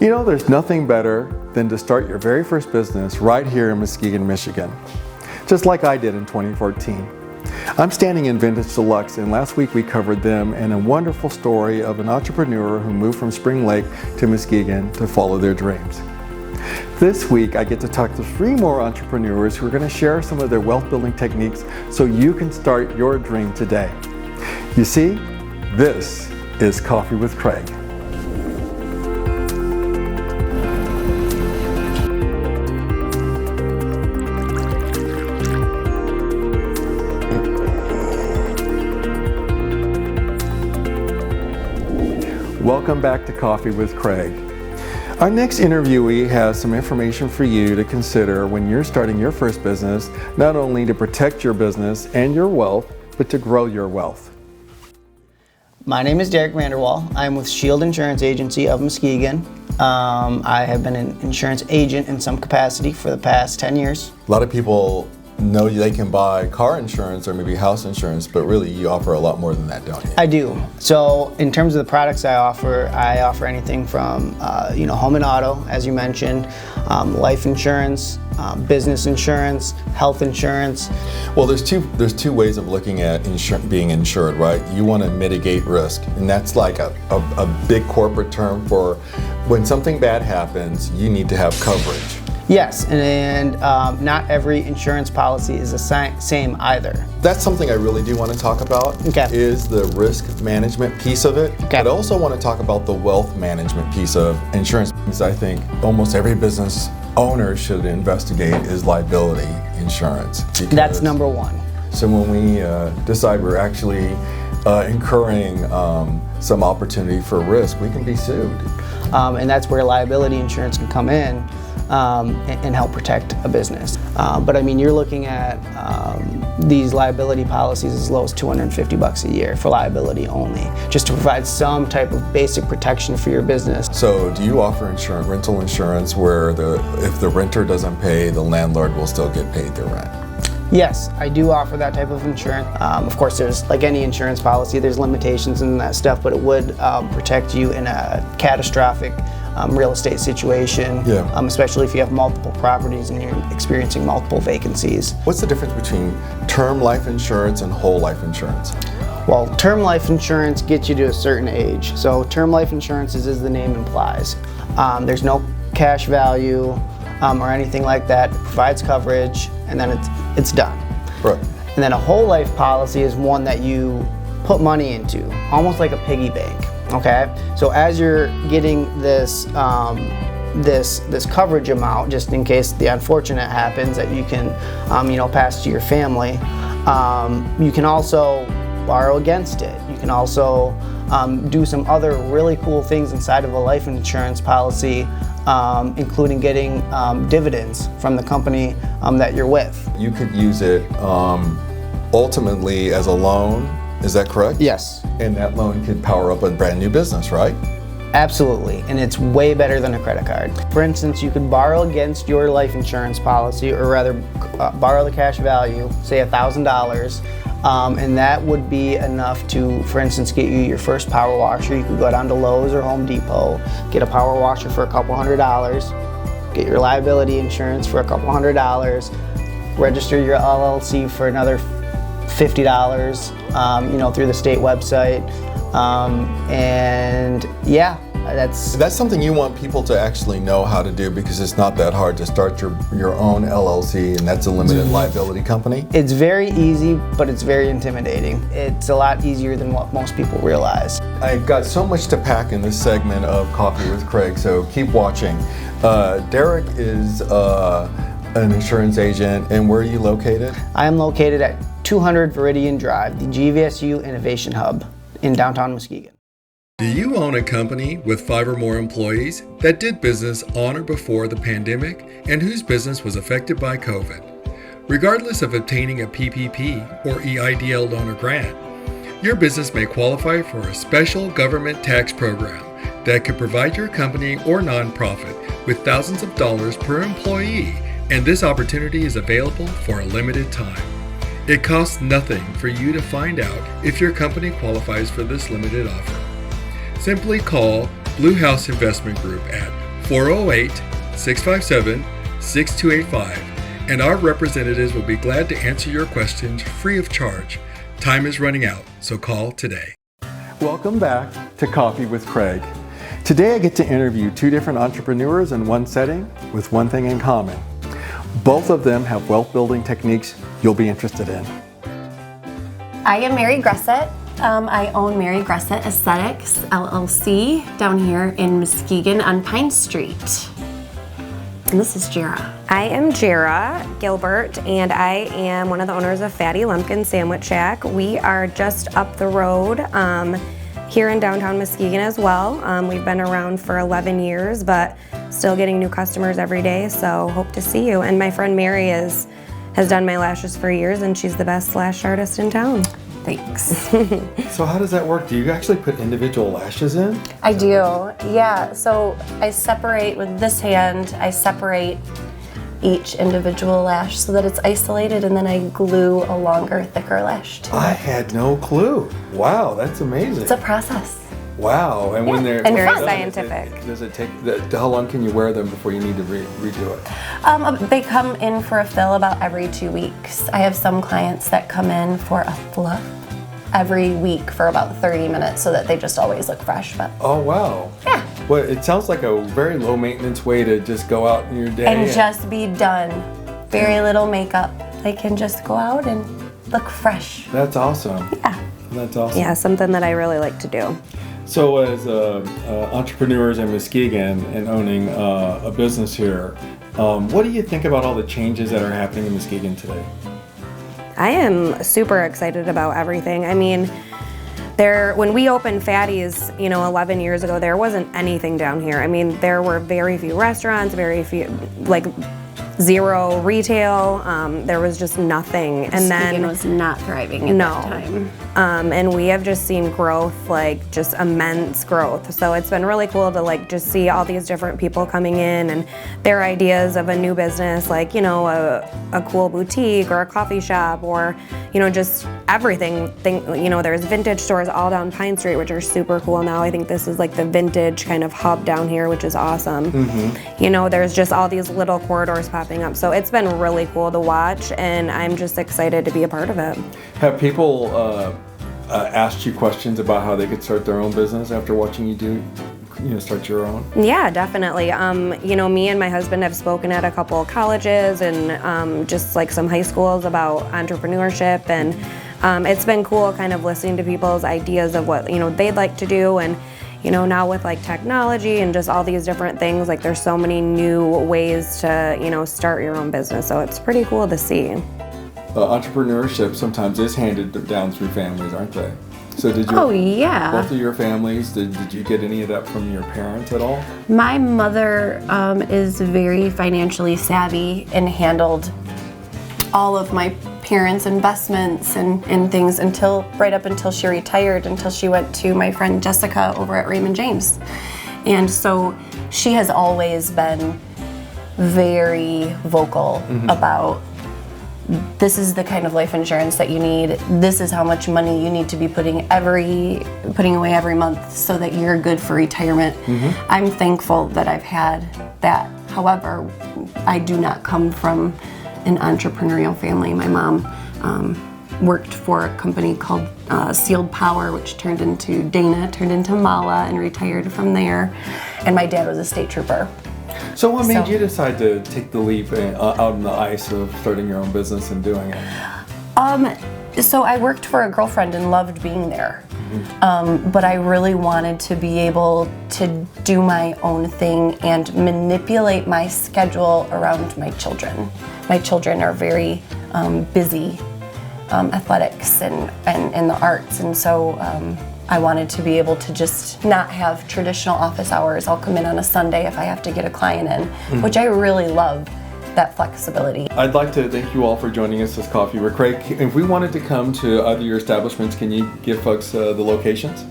You know, there's nothing better than to start your very first business right here in Muskegon, Michigan, just like I did in 2014. I'm standing in Vintage Deluxe, and last week we covered them and a wonderful story of an entrepreneur who moved from Spring Lake to Muskegon to follow their dreams. This week I get to talk to 3 more entrepreneurs who are going to share some of their wealth building techniques so you can start your dream today. You see, this is Coffee with Craig. Welcome back to Coffee with Craig. Our next interviewee has some information for you to consider when you're starting your first business, not only to protect your business and your wealth, but to grow your wealth. My name is Derek Vanderwall. I'm with Shield Insurance Agency of Muskegon. I have been an insurance agent in some capacity for the past 10 years. A lot of people know they can buy car insurance or maybe house insurance, but really you offer a lot more than that, don't you? I do. So in terms of the products I offer anything from home and auto, as you mentioned, life insurance, business insurance, health insurance. Well, there's two ways of looking at being insured, right? You want to mitigate risk, and that's like a big corporate term for when something bad happens, you need to have coverage. Yes, and not every insurance policy is the same either. That's something I really do want to talk about, is the risk management piece of it. But I also want to talk about the wealth management piece of insurance, because I think almost every business owner should investigate is liability insurance. That's number one. So when we decide we're actually incurring some opportunity for risk, we can be sued. And that's where liability insurance can come in. And help protect a business. But I mean, you're looking at these liability policies as low as $250 a year for liability only, just to provide some type of basic protection for your business. So do you offer rental insurance where if the renter doesn't pay, the landlord will still get paid their rent? Yes, I do offer that type of insurance. Of course, there's, like any insurance policy, there's limitations in that stuff, but it would protect you in a catastrophic real estate situation, especially if you have multiple properties and you're experiencing multiple vacancies. What's the difference between term life insurance and whole life insurance? Well, term life insurance gets you to a certain age. So term life insurance is as the name implies. There's no cash value or anything like that. It provides coverage and then it's done. Right. And then a whole life policy is one that you put money into, almost like a piggy bank. Okay, so as you're getting this this coverage amount, just in case the unfortunate happens that you can pass to your family, you can also borrow against it. You can also do some other really cool things inside of a life insurance policy, including getting dividends from the company that you're with. You could use it ultimately as a loan. Is that correct? Yes. And that loan could power up a brand new business, right? Absolutely, and it's way better than a credit card. For instance, you could borrow against your life insurance policy, or rather borrow the cash value, say $1,000, and that would be enough to, for instance, get you your first power washer. You could go down to Lowe's or Home Depot, get a power washer for a couple $100, get your liability insurance for a couple $100, register your LLC for another $50, through the state website, and yeah, that's something you want people to actually know how to do, because it's not that hard to start your own LLC, and that's a limited liability company. It's very easy, but it's very intimidating. It's a lot easier than what most people realize. I've got so much to pack in this segment of Coffee with Craig, so keep watching. Derek is an insurance agent, and where are you located? I am located at 200 Viridian Drive, the GVSU Innovation Hub in downtown Muskegon. Do you own a company with 5 or more employees that did business on or before the pandemic and whose business was affected by COVID? Regardless of obtaining a PPP or EIDL loan or grant, your business may qualify for a special government tax program that could provide your company or nonprofit with thousands of dollars per employee, and this opportunity is available for a limited time. It costs nothing for you to find out if your company qualifies for this limited offer. Simply call Blue House Investment Group at 408-657-6285, and our representatives will be glad to answer your questions free of charge. Time is running out, so call today. Welcome back to Coffee with Craig. Today I get to interview two different entrepreneurs in one setting with one thing in common. Both of them have wealth building techniques you'll be interested in. I am Mary Gressett. I own Mary Gressett Esthetics, LLC, down here in Muskegon on Pine Street. And this is Jera. I am Jera Gilbert, and I am one of the owners of Fatty Lumpkin Sandwich Shack. We are just up the road here in downtown Muskegon as well. We've been around for 11 years, but still getting new customers every day, so hope to see you. And my friend Mary has done my lashes for years, and she's the best lash artist in town. Thanks. So how does that work? Do you actually put individual lashes in? I do, yeah. So I separate with this hand, I separate each individual lash so that it's isolated, and then I glue a longer, thicker lash to I it. had no clue. Wow, that's amazing. It's a process. Wow, and when they're And very fun. scientific. does it take? How long can you wear them before you need to redo it? They come in for a fill about every 2 weeks. I have some clients that come in for a fluff every week for about 30 minutes so that they just always look fresh. But Oh wow. yeah, Well, it sounds like a very low maintenance way to just go out in your day and just be done. Very little makeup. They can just go out and look fresh. That's awesome. Yeah. That's awesome. Yeah, something that I really like to do. So as entrepreneurs in Muskegon and owning a business here, what do you think about all the changes that are happening in Muskegon today? I am super excited about everything. I mean, when we opened Fatty's, 11 years ago, there wasn't anything down here. I mean, there were very few restaurants, very few, zero retail. There was just nothing. And Muskegon then was not thriving at that time. And we have just seen growth, just immense growth. So it's been really cool to just see all these different people coming in and their ideas of a new business, a cool boutique or a coffee shop or, just everything. There's vintage stores all down Pine Street, which are super cool now. I think this is the vintage kind of hub down here, which is awesome. Mm-hmm. There's just all these little corridors popping up. So it's been really cool to watch, and I'm just excited to be a part of it. Have people asked you questions about how they could start their own business after watching you start your own? Yeah, definitely. Me and my husband have spoken at a couple of colleges and just some high schools about entrepreneurship, and it's been cool kind of listening to people's ideas of what they'd like to do. And now with technology and just all these different things, there's so many new ways to start your own business, so it's pretty cool to see. Entrepreneurship sometimes is handed down through families, aren't they? So did you? Oh yeah. Both of your families, did you get any of that from your parents at all? My mother is very financially savvy and handled all of my parents' investments and things right up until she retired, until she went to my friend Jessica over at Raymond James. And so she has always been very vocal about, this is the kind of life insurance that you need. This is how much money you need to be putting away every month so that you're good for retirement. Mm-hmm. I'm thankful that I've had that. However, I do not come from an entrepreneurial family. My mom worked for a company called Sealed Power, which turned into Dana, turned into Mala, and retired from there. And my dad was a state trooper. So what made you decide to take the leap out on the ice of starting your own business and doing it? So I worked for a girlfriend and loved being there. Mm-hmm. But I really wanted to be able to do my own thing and manipulate my schedule around my children. My children are very busy, athletics and the arts, and so I wanted to be able to just not have traditional office hours. I'll come in on a Sunday if I have to get a client in, which I really love, that flexibility. I'd like to thank you all for joining us this Coffee with Craig. If we wanted to come to either of your establishments, can you give folks the locations?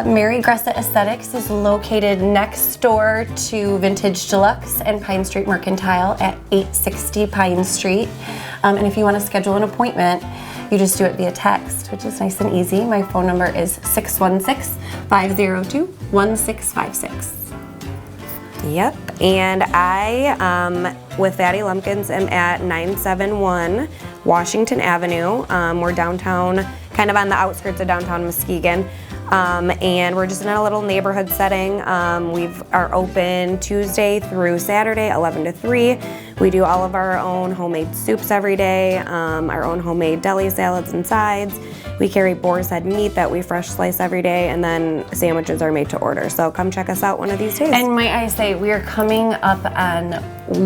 Mary Gressett Esthetics is located next door to Vintage Deluxe and Pine Street Mercantile at 860 Pine Street. And if you want to schedule an appointment, you just do it via text, which is nice and easy. My phone number is 616-502-1656. Yep, and I, with Fatty Lumpkins, am at 971 Washington Avenue. We're downtown, kind of on the outskirts of downtown Muskegon, and we're just in a little neighborhood setting. We are open Tuesday through Saturday, 11 to 3. We do all of our own homemade soups every day, our own homemade deli salads and sides. We carry boar's head meat that we fresh slice every day, and then sandwiches are made to order. So come check us out one of these days. And might I say, we are coming up on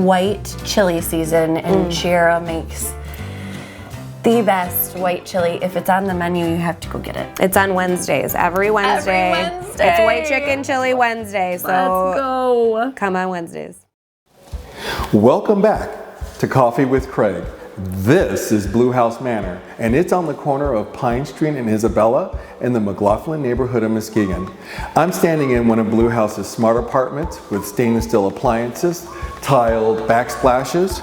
white chili season, and Chiara makes the best white chili. If it's on the menu, you have to go get it. It's on Wednesdays, every Wednesday. It's White Chicken Chili Wednesday, so let's go. Come on Wednesdays. Welcome back to Coffee with Craig. This is Blue House Manor, and it's on the corner of Pine Street and Isabella in the McLaughlin neighborhood of Muskegon. I'm standing in one of Blue House's smart apartments with stainless steel appliances, tiled backsplashes,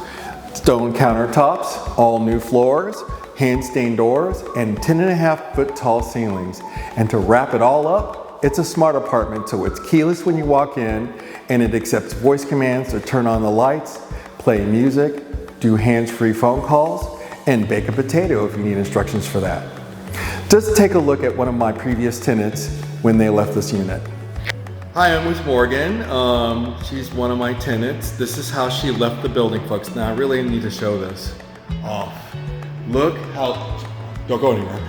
stone countertops, all new floors, hand-stained doors, and 10.5-foot tall ceilings. And to wrap it all up, it's a smart apartment, so it's keyless when you walk in, and it accepts voice commands to turn on the lights, play music, do hands-free phone calls, and bake a potato if you need instructions for that. Just take a look at one of my previous tenants when they left this unit. Hi, I'm with Morgan. She's one of my tenants. This is how she left the building, folks. Now I really need to show this off. Look how, don't go anywhere.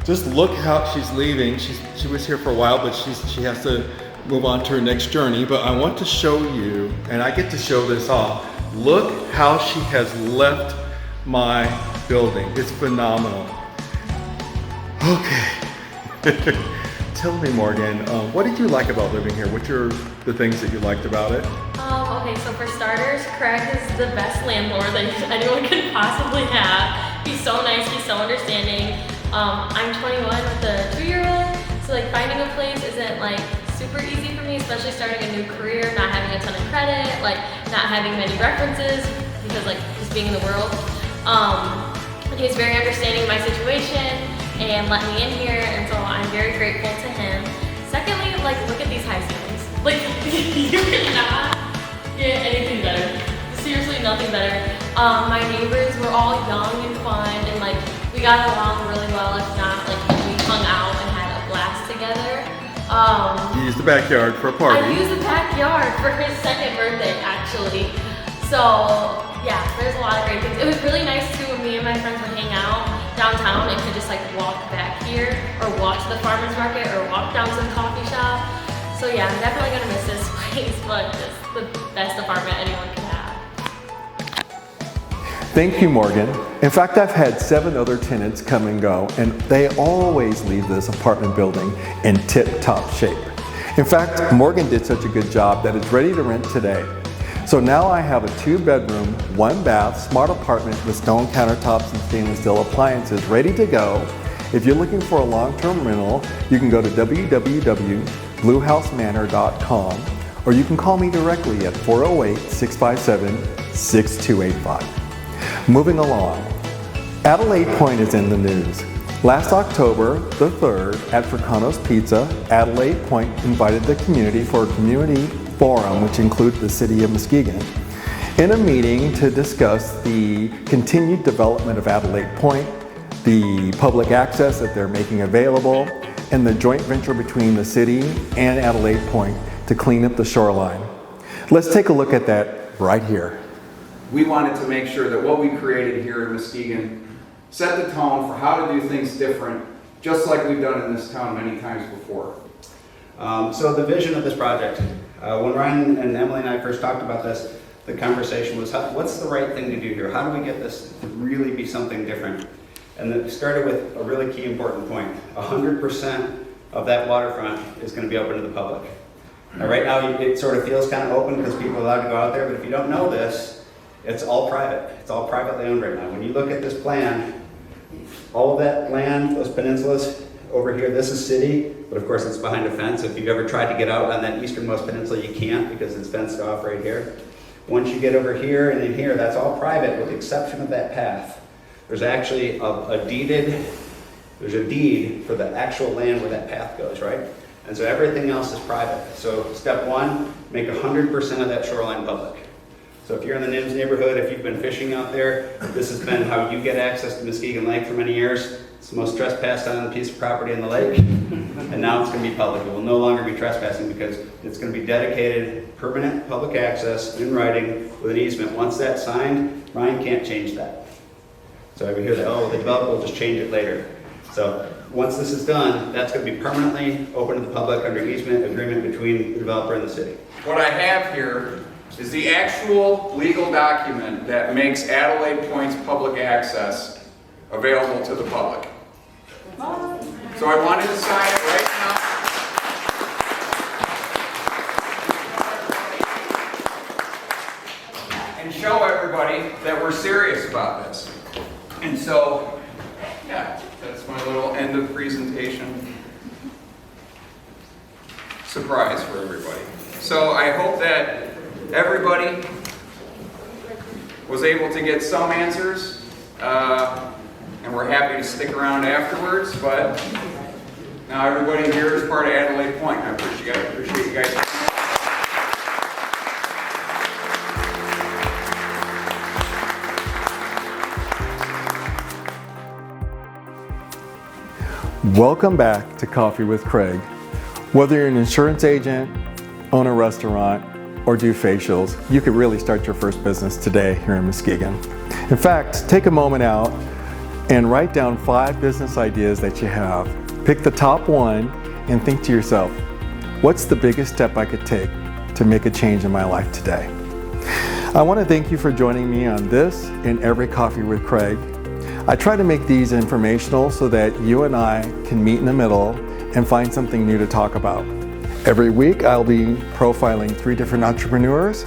Just look how she's leaving. She was here for a while, but she has to move on to her next journey. But I want to show you, and I get to show this off. Look how she has left my building. It's phenomenal. Okay. Tell me, Morgan, what did you like about living here? What are the things that you liked about it? Okay, so for starters, Craig is the best landlord that anyone could possibly have. He's so nice, he's so understanding. I'm 21 with a 2-year-old, so like finding a place isn't like super easy for me, especially starting a new career, not having a ton of credit, like not having many references because like just being in the world. He's very understanding of my situation and let me in here, and so I'm very grateful to him. Secondly, like look at these high ceilings. Like you cannot get anything better. Seriously, nothing better. My neighbors were all young and fun, and like we got along really well. If not, like we hung out and had a blast together. You used the backyard for a party. I used the backyard for his 2nd birthday, actually. So yeah, there's a lot of great things. It was really nice too when me and my friends would hang out downtown and could just like walk back here or walk to the farmer's market or walk down to the coffee shop. So yeah, I'm definitely gonna miss this place, but it's the best apartment anyone can have. Thank you, Morgan. In fact, I've had 7 other tenants come and go, and they always leave this apartment building in tip-top shape. In fact, Morgan did such a good job that it's ready to rent today. So now I have a 2-bedroom, 1-bath, smart apartment with stone countertops and stainless steel appliances ready to go. If you're looking for a long-term rental, you can go to www.bluehousemanor.com, or you can call me directly at 408-657-6285. Moving along, Adelaide Pointe is in the news. Last October the 3rd at Fricano's Pizza, Adelaide Pointe invited the community for a community forum which included the city of Muskegon in a meeting to discuss the continued development of Adelaide Pointe, the public access that they're making available, and the joint venture between the city and Adelaide Pointe to clean up the shoreline. Let's take a look at that right here. We wanted to make sure that what we created here in Muskegon set the tone for how to do things different, just like we've done in this town many times before. So the vision of this project, when Ryan and Emily and I first talked about this, the conversation was, what's the right thing to do here? How do we get this to really be something different? And it started with a really key important point. 100% of that waterfront is going to be open to the public. Now, right now, it sort of feels kind of open because people are allowed to go out there, but if you don't know this, it's all private. It's all privately owned right now. When you look at this plan, all of that land, those peninsulas over here, this is city, but of course it's behind a fence. If you've ever tried to get out on that easternmost peninsula, you can't because it's fenced off right here. Once you get over here and in here, that's all private with the exception of that path. There's actually there's a deed for the actual land where that path goes, right? And so everything else is private. So step one, make 100% of that shoreline public. So if you're in the NIMS neighborhood, if you've been fishing out there, this has been how you get access to Muskegon Lake for many years. It's the most trespassed on piece of property in the lake. And now it's going to be public. It will no longer be trespassing because it's going to be dedicated, permanent public access in writing with an easement. Once that's signed, Ryan can't change that. So I would hear that, oh, the developer will just change it later. So once this is done, that's going to be permanently open to the public under easement agreement between the developer and the city. What I have here is the actual legal document that makes Adelaide Pointe's public access available to the public. So I wanted to sign it right now and show everybody that we're serious about this. And so, yeah, that's my little end of presentation surprise for everybody. So I hope that everybody was able to get some answers, and we're happy to stick around afterwards, but now everybody here is part of Adelaide Pointe. I appreciate you guys. Welcome back to Coffee with Craig. Whether you're an insurance agent, own a restaurant, or do facials, you could really start your first business today here in Muskegon. In fact, take a moment out and write down 5 business ideas that you have. Pick the top one and think to yourself, what's the biggest step I could take to make a change in my life today? I want to thank you for joining me on this and every Coffee with Craig. I try to make these informational so that you and I can meet in the middle and find something new to talk about. Every week I'll be profiling 3 different entrepreneurs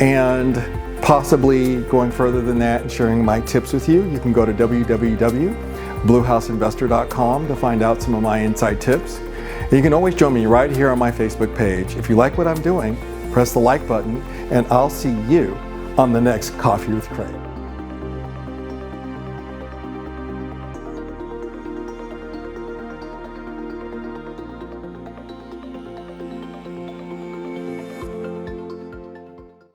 and possibly going further than that and sharing my tips with you. You can go to www.bluehouseinvestor.com to find out some of my inside tips. And you can always join me right here on my Facebook page. If you like what I'm doing, press the like button and I'll see you on the next Coffee with Craig.